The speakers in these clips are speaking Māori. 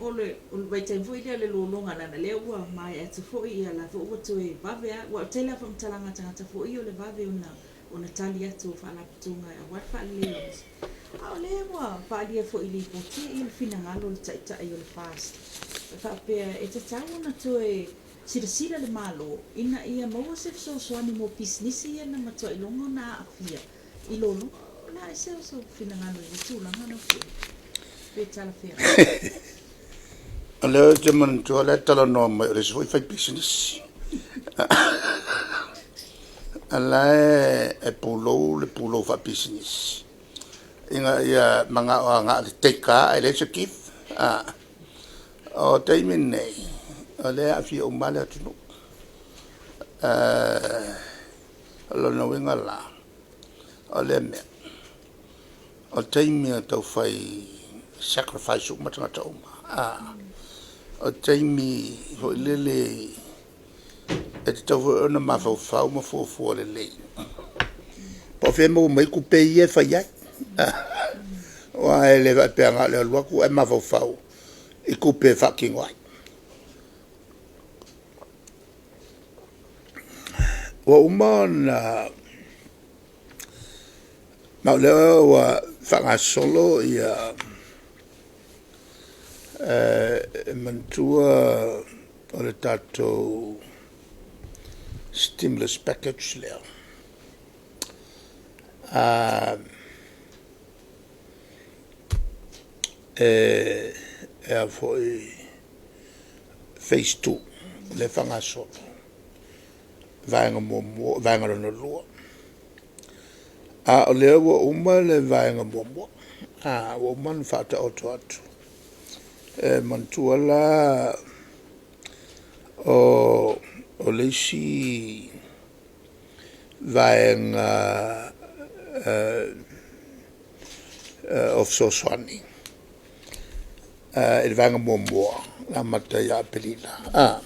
o le vai tai foi le longa na le ua mai e te foi ia la fo tu e vave wa te la fam talanga tanga foi o le vave ona tali atu fa la putunga a wa fa le a le ua fa le foi le poti il fina ngalo le tai tai o le fast fa pe e te tau na tu e sira le malo ina ia mo se so ani mo business ia na mato i longo na afia i lolo na se so fina ngalo le tu la ngana pe tala fe le te man tu le tala no mai le so fai business ala e pulo fa business inga ia manga nga le teka ele se kif o te nei ale a fi o mala tu lo no winga la ale me o te me to fai sacrifice o matanga to o te me ho lele e te tau ona mawhau ma fuafua le lei. Po whea mo mai ku pe ie whai ai. Wa e le vai pe anga le alua ku e mawhau i ku pe whaking wai. Wa umana ma leo wa whanga solo i mantua o le tātou stimulus package leo. E foi phase 2 le whanga solo. Vaenga rana lua. O leo wa uma le vaenga momo. Wa uma na whata oto atu. Mantua la o leisi vaenga of Soswani. Il vaenga momo la mata ya pelila.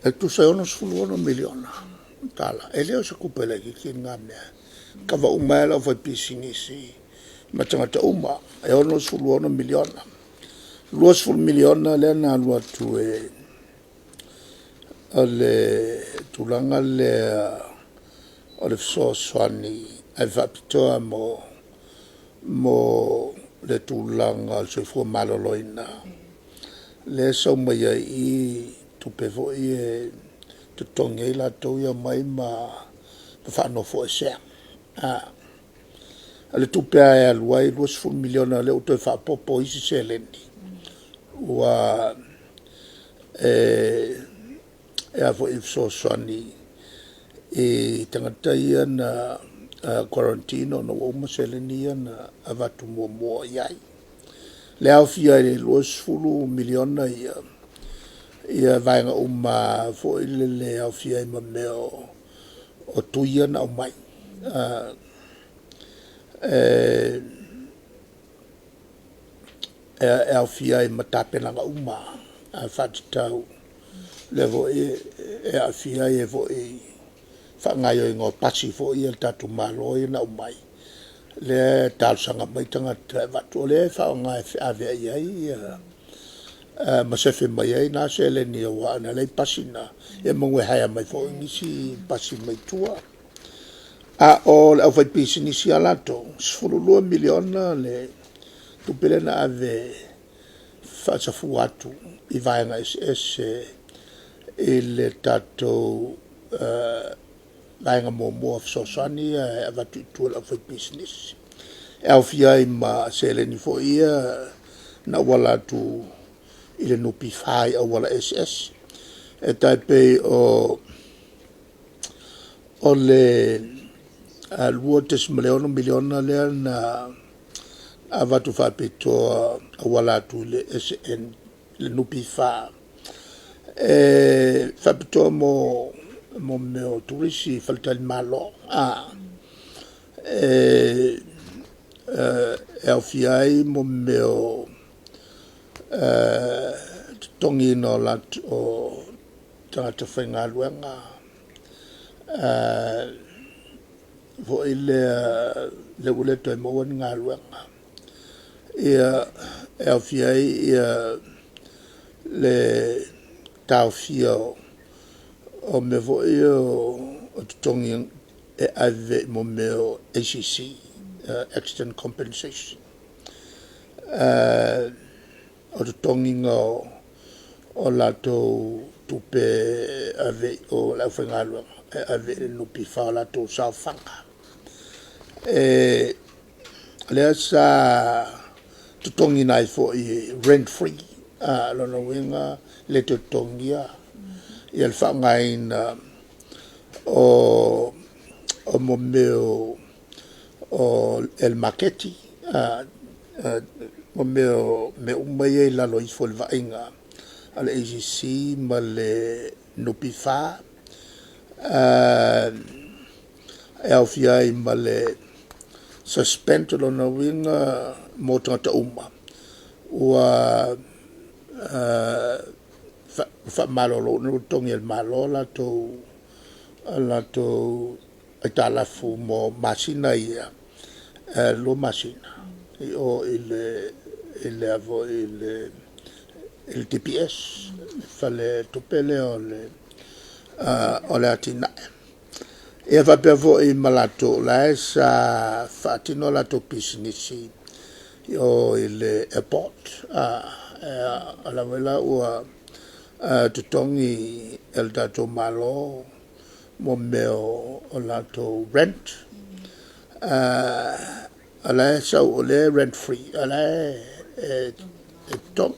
E tu sai ono sfuluono miliona. Tala. E leo se kupele ki ngā mea. Kawa umaela o fai pisinisi. Ma tangata uma. E ono sfuluono miliona. Lua sfulu miliona le na lua tu le tulanga le o le Soswani. Ai whapitoa mo le tulanga al soifua maloloina. Le sau mai i tupe vo i te tonge la tau ia mai ma whano fo e sea. Ale tupe ai aluai 2 miliona le uto e whapopo isi se leni. Ua a vo i Soswani i tangata ia na quarantino na uma se leni ia na avatu mua iai. Le au fia i 2 miliona ia vaenga uma fo i le au fia i mameo o tuia na o mai. E au fia i matapenanga uma a whatitau le vo e au fia i vo i whangaio i ngō pasi fo i el tatu malo i na o mai. Le talsanga mai tangata watu o le whaonga e awea iai ma se fe mai ai na se le ni wa na le pasina e mo we haya mai fo ni si pasi mai tua o le fai pisi ni si alato sfulu 2 miliona le tu pele na ave fa sa fu atu i vai na il tato vai nga mo so sani ava tu la fai business au fia ma se le ni fo ia na wala tu ile no pifai o wala SS e tai pe o le alwotes miliona le na avatu fa peto wala tu le SN le no pifa fa peto mo meo turisi falta il malo au fiai mo meo tongi no lat o tangata whainga luenga vo ile le ule toi mo ngā luenga ia e au fia ia le tau fia o me vo o tutongi e ave mo meo ACC, Accident Compensation. O tutongi o lato tupe ave o la whengalua ave nupi whao lato sao whanga. Lea sa tutongi nai fo i rent free lona winga le tutongia i al whangaina o mo meo o el maketi mo meo me umai e lalo i fo le vainga al AGC ma le nupi wha e au fiai ma le suspend lona winga mo tangata uma ua fa malolo no tongi el malo lato italafu mo masina ia lo masina o il avo il TPS fale tupele o le atina e va per voi malato la sa fatino la to business o il airport alla vela o tutongi el dato malo mo meo o lato rent ala sa o le rent free ala top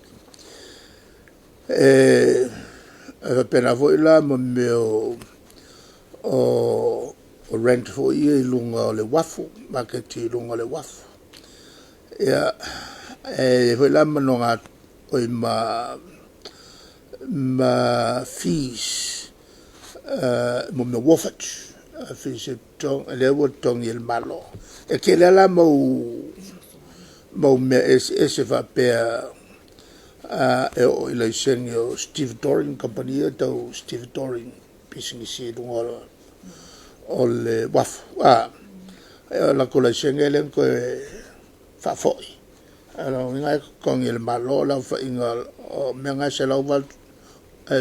pena voi la mo meo o rent fo i lunga o le wafu maketi lunga le wafu ia voi la manonga o ma fees mo me wofat fees tong le wo tong il malo e che la mo me es va per e le segno Steve Doring compagnia do Steve Doring business lunga o le wafu la collection elen ko fa foi alors nga con il malo la fa inga menga se la va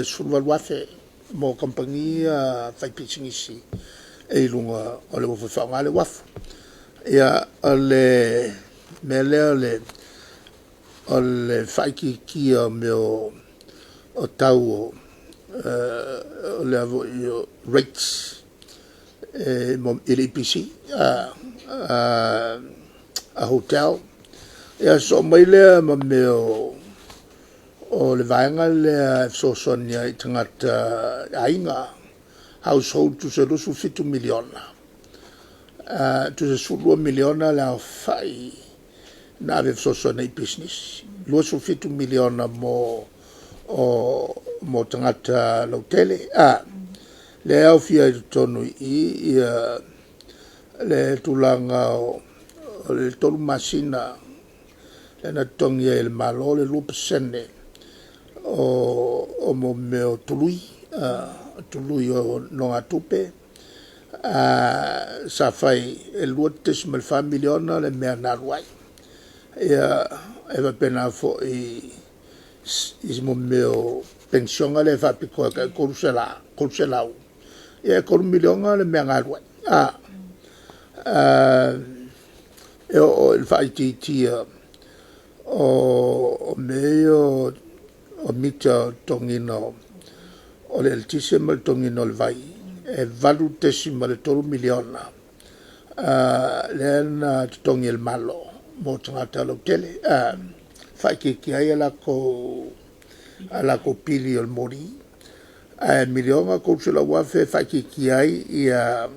sul wafe mo compagnia fa pitching ici e lunga o le fa ngale wafu ya le mele le fa ki o meu o tau le avo rates mo LPC a hotel e so mai le ma meo o le vaenga le so sonia i tangata ainga household tu se lusu fitu miliona tu se sulu miliona la fai na ave so sonia business lusu fitu miliona mo tangata l'hotele le au fia tonu i le tulanga o le tolu masina le na tongi el malo le lupsene o mo meo tului o nonga tupe sa fai el luotes mal familiona le mea narwai eva pena fo i mo meo pensiona le fa piko ka kurselau e ko milionga le mea narwai il fa ti o meo o mita tongino o le altisima tongino le vai e valutesima le 3 miliona le na tongi il malo mo tangata lo tele fa ki ai ala ko pili o mori miliona ko se la wafe fa ki ai ia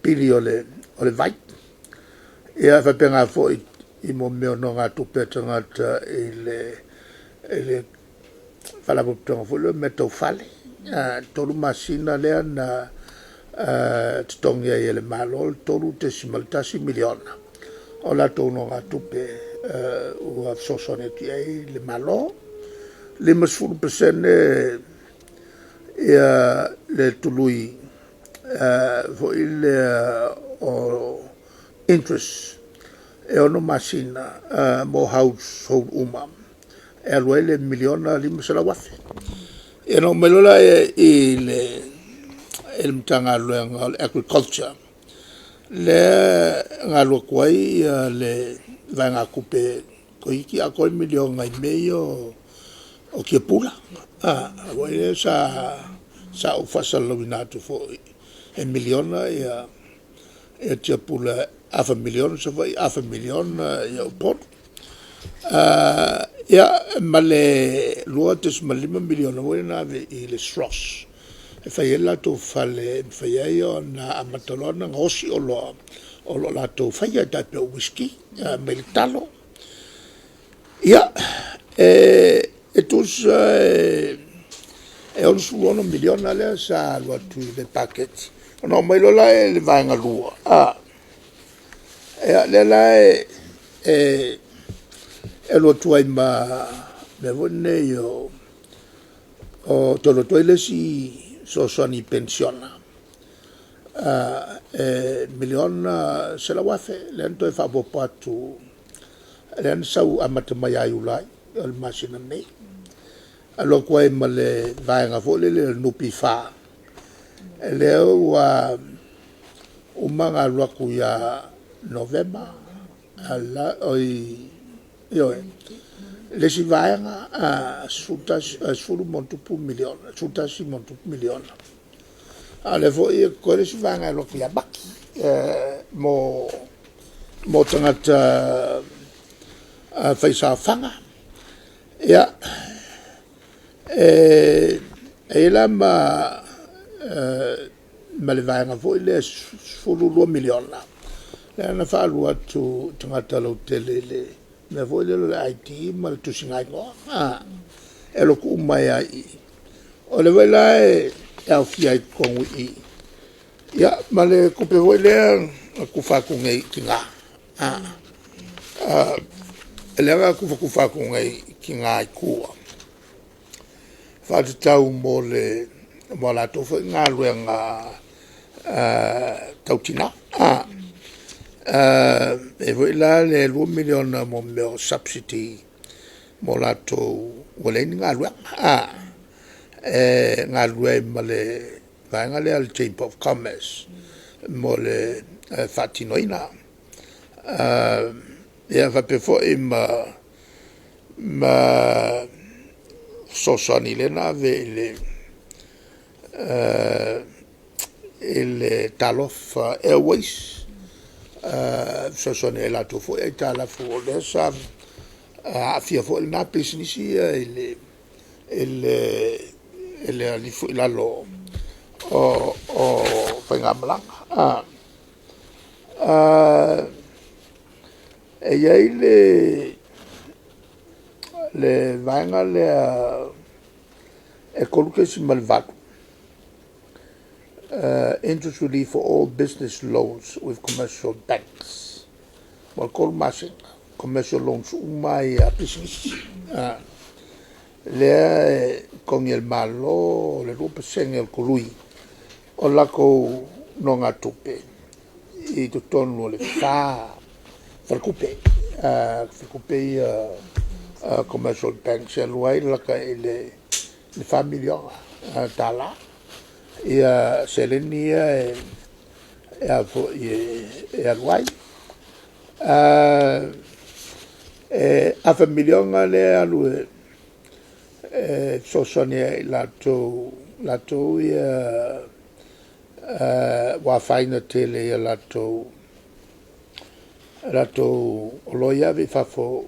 pili o le vai ia fa penga fo i mo meo no nga tupe tangata ele fala botong fo le meto fale tolu masina le na tongia ele malo tolu te simaltasi miliona o la tono nga tupe o a sosonetti le malo le masfulu pesene le tului fo il o interest e ono masina mo household uma e alua le miliona 5 salawafe e no melola e le mtanga luenga agriculture le ngalo kwai le vanga kupe ko iki a ko miliona i meio o ke pula wale sa ufasalo binatu fo e miliona ya e te pula afa miliona so vai afa miliona ya pot ya male luates malima miliona wena ve le stros e fai la to fale fai yo na amatolona ngosi o lo la to fai da pe whisky meltalo ya tus e on suono miliona le sa lo tu le packet no mai lo la le vanga lua le la e lo tu ai ma me vonne io o tolo toile si so ni pensiona miliona se la wafe le ento e fa bo patu le an sau amata mai ai ulai al masina nei alo kwa male vaenga fole le nupi fa le wa umanga lwaku ya november ala oi yo le si vaenga suta sulu montupu miliona suta si montupu miliona ale vo e ko le si vaenga lwaku ya baki mo tangata faisa fanga ya la ma le vaenga vo le sulu 2 miliona le na fa lua tu tangata lo tele me vo le IT ma tu singa go e lo ku mai ai o le vela e au fia ko i ya ma le ku pe vo le ku fa ku ngai kinga le ga ku fa ku ngai kinga ku fa tau mo la to fo nga luenga tautina e voi la le 2 miliona mo me subsidy mo la to wole nga luenga nga luenga male va nga le al Chamber of Commerce mo le fatinoina ya va pe fo ma sosoni le nave il Talof Airways sosoni la to fo e tala fo le sa a fia fo na business il la lo o fengamla e le vanga le ecologisch malvato interest relief for all business loans with commercial banks well called massive commercial loans umai a business le con il malo le 2% el colui o la co non a tupe i tutto le fa farcupe commercial banks e luai la ka le famiglia tala e selenia e luai a famiglia le alue so sonia la to wa faina tele la to loia vi fa fo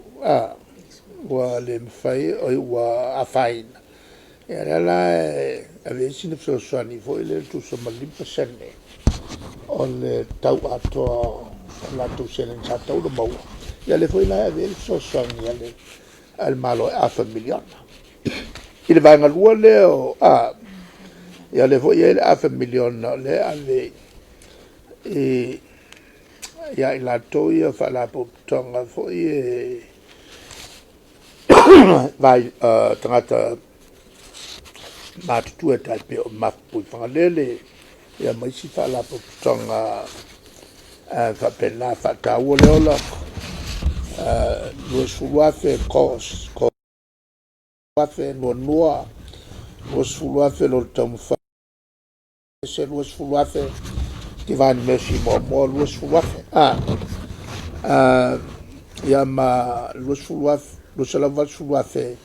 wa le fai wa a faina era la ave sin so soani fo le tu so malimpa senne o le tau ato la tu senen sa tau do mau ya le foi la ave so soani ale al malo a familiona il va nga lua le o ya le foi el a familiona le ave ya la to ia fa la po tonga foi vai tangata matu ta pe o mapu fa lele ya mai si fa la po tonga fa pe la fa ta o le ola Lua suluafe kos afe noa lua suluafe lo tamufa se lua suluafe Divine Mercy mo lua suluafe ia ma lua suluafe lua salava suluafe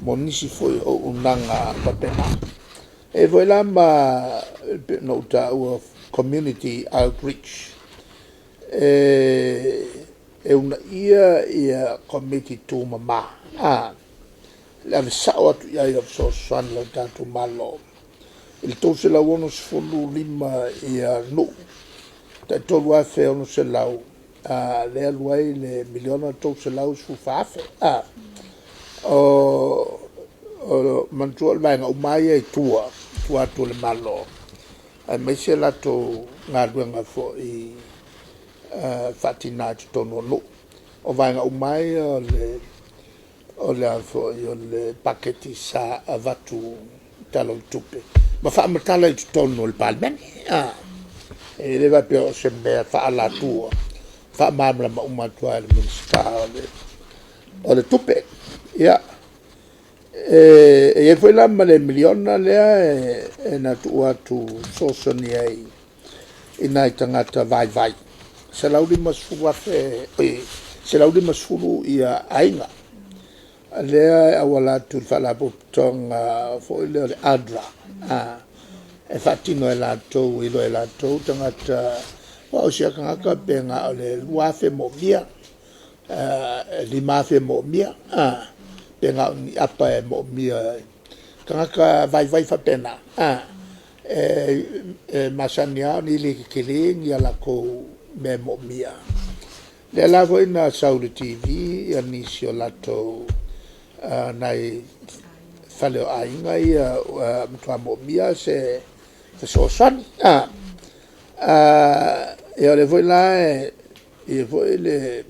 mo nisi foi o unanga papena e foi la ma no ta community outreach e una ia committee tu mama le sao atu ia so san la tatu malo il to se la wono sfolu lima ia no ta to wa fe ono se lau le luai le miliona to se lau su fafe o mantua vai nga umai e tua to le malo ai me se la to nga duenga fo i fatina to no o vai nga umai o le afo o le paketi sa avatu talo tupe ma fa matala i tono il palmen e le va per se me fa la tua fa mamla ma umatua le minsta o le tupe ya e foi la male miliona le e na tua tu sosoni ai ina tangata vai se laudi masfulu afe se laudi masfulu ia ainga lea awala tu fala tonga fo le adra e fatino la to ilo la to tangata o sia kanga penga le wafe mo mia li mafe mo mia penga apa mo mia kanga vai fa pena masania ni li kiling ya la ko me mo mia le la vo ina Saudi TV ya ni sio la to nai fale ainga ia mtua mo mia se so san e le voi la e voi le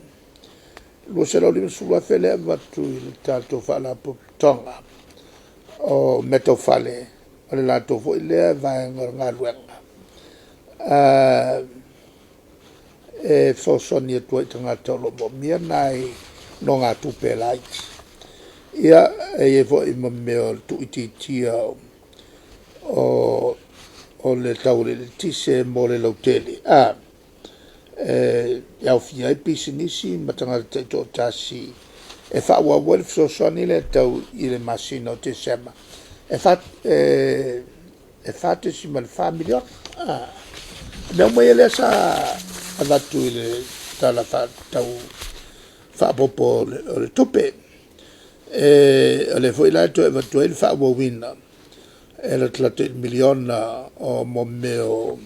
lo se lo lim sulla fele va tu il tanto fa la tonga o meto fale le la to voi le va nga luenga e so sonia tu tanga to lo mo mia nai no nga tu pe lai ia e vo i meo tu ititia o le taule le tise mo le lautele ia fia i pisinisi matanga te to tasi e fa wa wolf so soni le tau i le masino te sema e fa te si mal familia me mo ele sa avatu le tala fa tau fa popo le tope le foi la to evento il fa wo wina el 30 miliona o momeo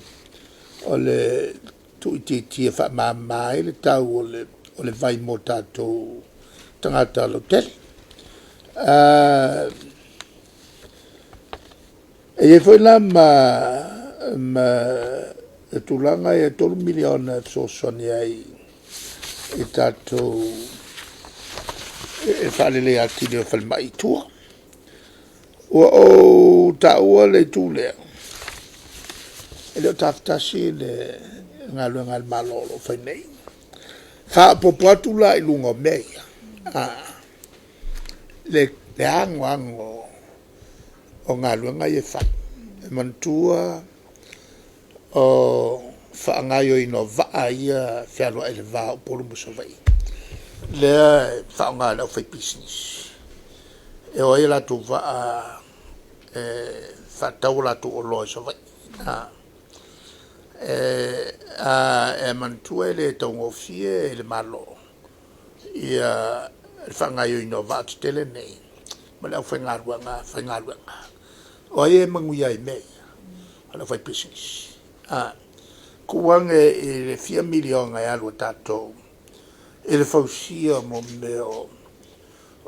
o le tu ti fa mai le tau o le vai motato tangata l'hotel e foi la ma tulanga e 3 miliona so soniai e tato e fale le atini o fale mai tua o ta ua le tule e leo taftasi le ngalu ngal malolo fai nei fa popoatu la i lunga meia le ango o ngalu ngai e fai e mantua o fa ngayo ino va ia fialo ele va o polu musavai le fa nga la fai business e o ela tu va fa taula tu o lo so vai e mantua le tongo fie le malo ia fa nga yo ino va tele nei ma la fa nga o ye mangu ya me ala fai business kuange le 4 miliona ya lo tato ele fausia mo meo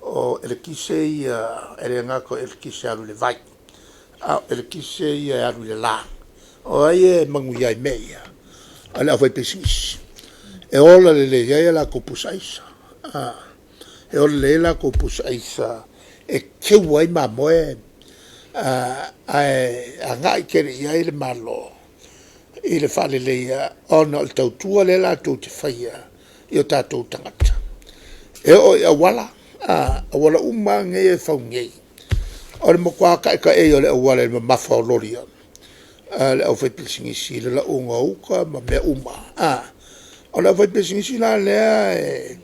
o ele kiseia ele ngako ele kisia le vai ele kiseia alu le la o ai mangu ya meia ala foi pesis e ola le ya la kopusaisa e ola le la kopusaisa e ke wai ma moe ngai ke ya ile malo ile fale le ona o tautua le la tu te faia io tatou tangata e o e wala wala uma nge fa nge o le mo kwa ka e o le wala le mafa o lori le o fai pisingi si le la unga uka ma me uma o le fai pisingi si la le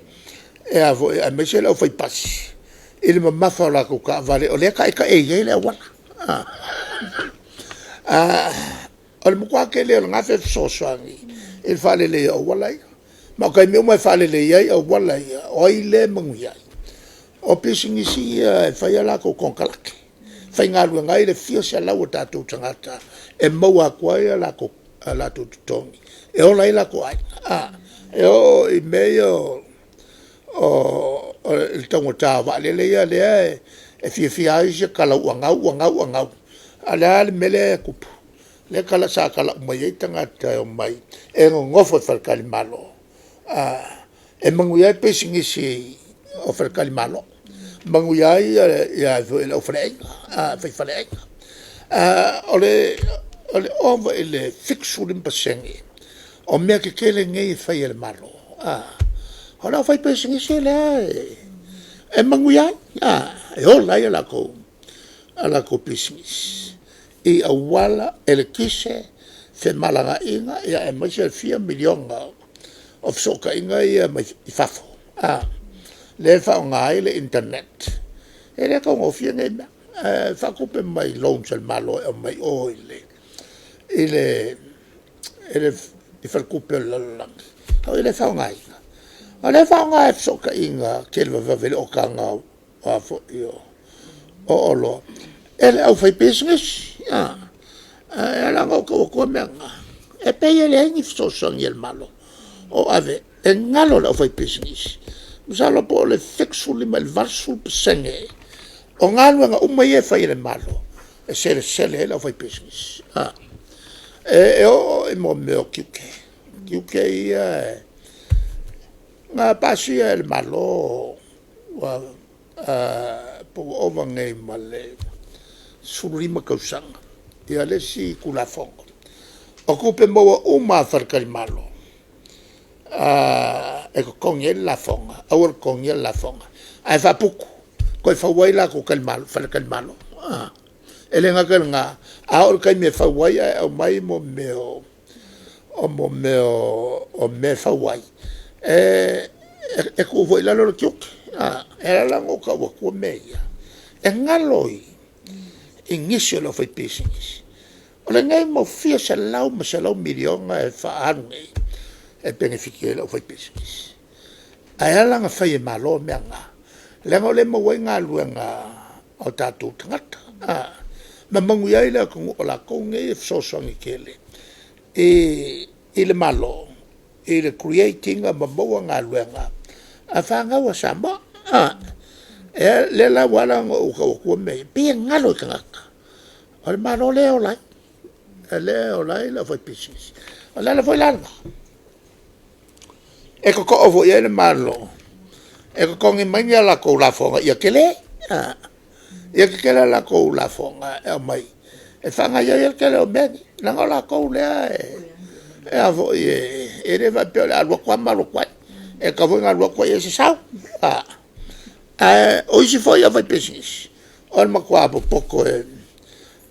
e a vo a me se le o fai pasi ele ma mafa la ko ka vale o le ka e le wala o le mo kwa ke le nga fe so swangi il fale le o wala ma ka me mo fale le ia o wala o ile manguia o pisingi si fai ala ko konkalake fai ngalu ngai le fio se la o tatu tangata e maua kwa la ko la tu tongi e o la ko ai e o i meio o il tongo ta va le e fi ai se kala wanga ala le mele kupu le kala sa kala mai tangata o mai e ngofo fa kali malo e manguia pisingi si o fa kali malo manguia ya o frei fai frei ole over ele fixu limbasengi o mea ke kele ngei fai ele malo ora fai pesingi se le e manguia e o lai ala ko pisingi e awala ele kise fe malanga inga ya e mai 4 milionga of soka inga ia mai fafo le fa ngai le internet ele ka ngofia ngai fa coupe mai lounge malo mai ele fa coupe la ele fa ngai so ka inga kelva va vele o kanga wa fo io o lo ele au fai business ela ngo ko menga e pe ele ngi so el malo o ave e ngalo la fai business usalo po le fixul mal varsul senge o ngalo nga umai fai le malo e sele la fai business e mo me kiuke nga pasi el malo wa po ova ngai male surima kausanga ia le si kula fongo o kupe mo uma farkal malo e ko kongel la fonga awor kongel la fonga ai fa puku ko fa waila ko kalmal farkal malo ele nga nga awor kai me fa wai o mai mo meo o me fa wai e ko waila lo kyuk era la ngo ka ko meia e ngaloi initial of a business o le ngai mo fia se lau milionga e fa ange e beneficial of a business ai ala nga fai malo menga le ngo le mo wenga luenga o tatu tangata ma mangu ia ile ko la ko ngai so so ngi kele ile malo ile creating a mo nga luenga a fa nga wa samba le la wala ko me pe ngalo kanga al malo le olai la foi business la foi larga e ko ovo ye le malo e ko ngi manya la ko la fonga ya kele ya kele la ko la fonga e mai e fanga ya kele o me na la ko le e avo e re va pe la kwa malo kwa e ka vo nga lo kwa ye se sa o si foi a vai business on ma qua poco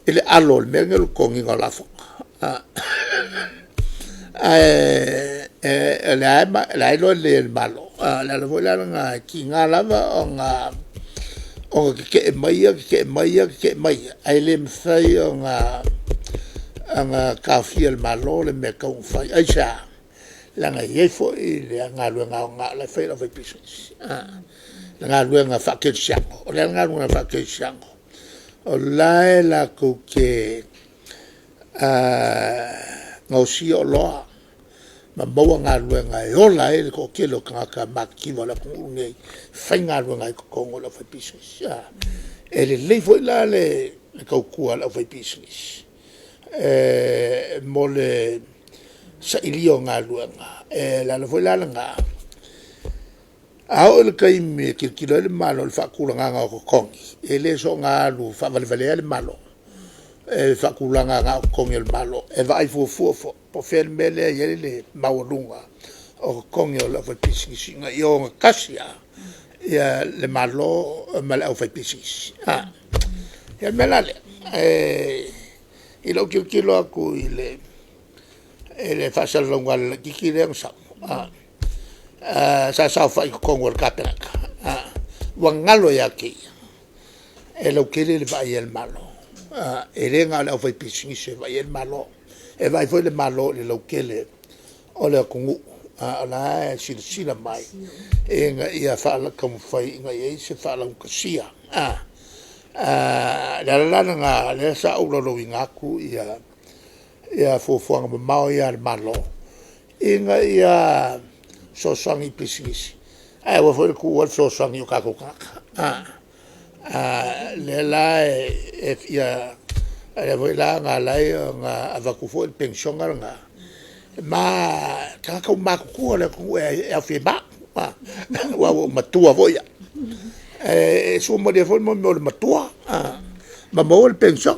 ele alol mengel kongi ngala fo la lo le malo la vola nga ki ngala va o ke mai ai le mfai nga ka fiel malo le me ka fai ai sa la nga ye fo ile nga lo nga la fai of business nga luenga fa ke siango o le nga luenga fa ke siango o lai la ko ke nga si o loa ma bawa nga luenga e o lai ko ke lo ka maki wala ko ngai fa nga luenga ko ngo fa business e le fo la le ko ku ala fa business mo le sa ilio nga luenga la fo la nga au le kai me kilo le malo le fakulanga nga ko kongi ele so nga lu fa vale le malo fakulanga nga kongi le malo e vai fu po fer mele yele le maulunga o kongi la fa pisisi nga yo nga kasia ia le malo ma le au fai pisis ia mela le i lau kilo aku i le whasalonga le kiki le sa sa fai kongo le kapenaka wangalo ya ki e lau kele le vai el malo e renga le au fai pisis e vai el malo e vai foi le malo le lau kele o le kungu ala sila mai e nga ia fala como fai nga ia se fala un kasia la nga le sa ulo lo ngaku ia fofuanga mau ia le malo e nga ia so sangi pisis ai wa foi ku wa so sangi ka le la e ia le voi la nga lai nga avaku fo pension nga ma ka ma ku le ku e fi ba wa matua voia su mo de fo mo matua ma mo le pension